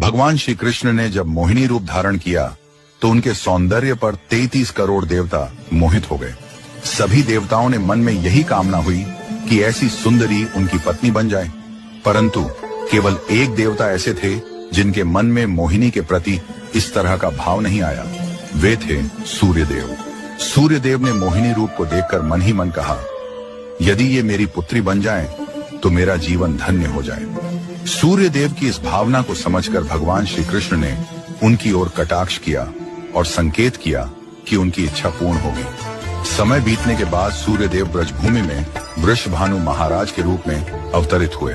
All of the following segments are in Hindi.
भगवान श्री कृष्ण ने जब मोहिनी रूप धारण किया तो उनके सौंदर्य पर 33 करोड़ देवता मोहित हो गए। सभी देवताओं ने मन में यही कामना हुई कि ऐसी सुंदरी उनकी पत्नी बन जाए, परंतु केवल एक देवता ऐसे थे जिनके मन में मोहिनी के प्रति इस तरह का भाव नहीं आया। वे थे सूर्यदेव। सूर्यदेव ने मोहिनी रूप को देखकर मन ही मन कहा, यदि ये मेरी पुत्री बन जाए तो मेरा जीवन धन्य हो जाए। सूर्यदेव की इस भावना को समझकर भगवान श्री कृष्ण ने उनकी ओर कटाक्ष किया और संकेत किया कि उनकी इच्छा पूर्ण होगी। समय बीतने के बाद सूर्यदेव ब्रजभूमि में वृषभानु महाराज के रूप में अवतरित हुए।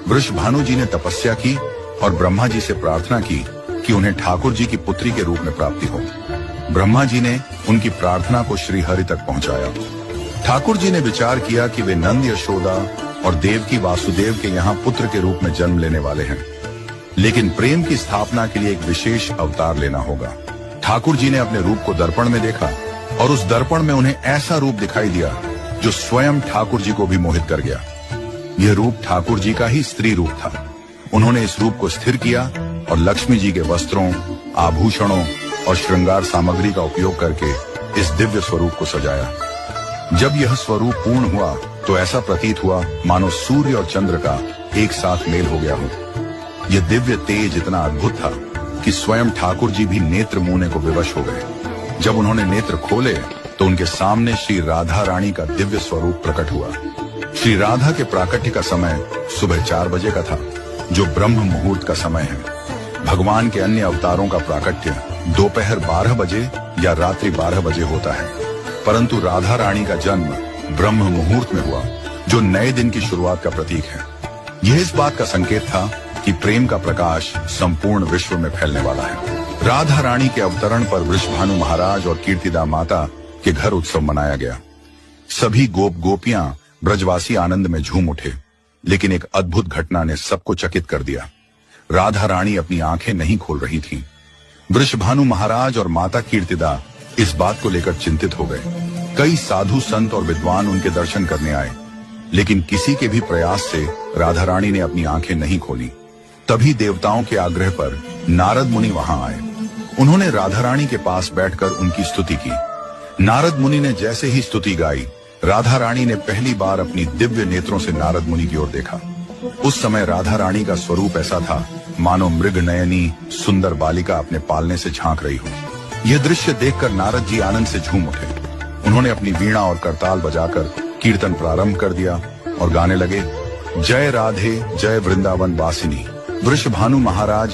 वृषभानु जी ने तपस्या की और ब्रह्मा जी से प्रार्थना की कि उन्हें ठाकुर जी की पुत्री के रूप में प्राप्ति हो। ब्रह्मा जी ने उनकी प्रार्थना को श्री हरि तक पहुंचाया। ठाकुर जी ने विचार किया कि वे नंद यशोदा और देवकी वासुदेव के यहाँ पुत्र के रूप में जन्म लेने वाले हैं, लेकिन प्रेम की स्थापना के लिए एक विशेष अवतार लेना होगा। ठाकुर जी ने अपने रूप को दर्पण में देखा और उस दर्पण में उन्हें ऐसा रूप दिखाई दिया जो स्वयं ठाकुर जी को भी मोहित कर गया। यह रूप ठाकुर जी का ही स्त्री रूप था। उन्होंने इस रूप को स्थिर किया और लक्ष्मी जी के वस्त्रों, आभूषणों और श्रृंगार सामग्री का उपयोग करके इस दिव्य स्वरूप को सजाया। जब यह स्वरूप पूर्ण हुआ तो ऐसा प्रतीत हुआ मानो सूर्य और चंद्र का एक साथ मेल हो गया हो। यह दिव्य तेज इतना अद्भुत था कि स्वयं ठाकुर जी भी नेत्र मूने को विवश हो गए। जब उन्होंने नेत्र खोले तो उनके सामने श्री राधा रानी का दिव्य स्वरूप प्रकट हुआ। श्री राधा के प्राकट्य का समय सुबह 4 बजे का था, जो ब्रह्म मुहूर्त का समय है। भगवान के अन्य अवतारों का प्राकट्य दोपहर 12 बजे या रात्रि 12 बजे होता है, परंतु राधा रानी का जन्म ब्रह्म मुहूर्त में हुआ, जो नए दिन की शुरुआत का प्रतीक है। यह इस बात का संकेत था कि प्रेम का प्रकाश संपूर्ण विश्व में फैलने वाला है। राधा रानी के अवतरण पर वृषभानु महाराज और कीर्तिदा माता के घर उत्सव मनाया गया। सभी गोप गोपियां ब्रजवासी आनंद में झूम उठे, लेकिन एक अद्भुत घटना ने सबको चकित कर दिया। राधा रानी अपनी आंखें नहीं खोल रही थीं। वृषभानु महाराज और माता कीर्तिदा इस बात को लेकर चिंतित हो गए। कई साधु संत और विद्वान उनके दर्शन करने आए, लेकिन किसी के भी प्रयास से राधा रानी ने अपनी आंखें नहीं खोली। तभी देवताओं के आग्रह पर नारद मुनि वहां आए। उन्होंने राधा रानी के पास बैठकर उनकी स्तुति की। नारद मुनि ने जैसे ही स्तुति गाई, राधा रानी ने पहली बार अपनी दिव्य नेत्रों से नारद मुनि की ओर देखा। उस समय राधा रानी का स्वरूप ऐसा था मानो मृग नयनी सुंदर बालिका अपने पालने से झांक रही हो। यह दृश्य देखकर नारद जी आनंद से झूम उठे। उन्होंने अपनी वीणा और करताल बजाकर कीर्तन प्रारंभ कर दिया और गाने लगे, जय राधे जय वृंदावन वासिनी। वृषभानु महाराज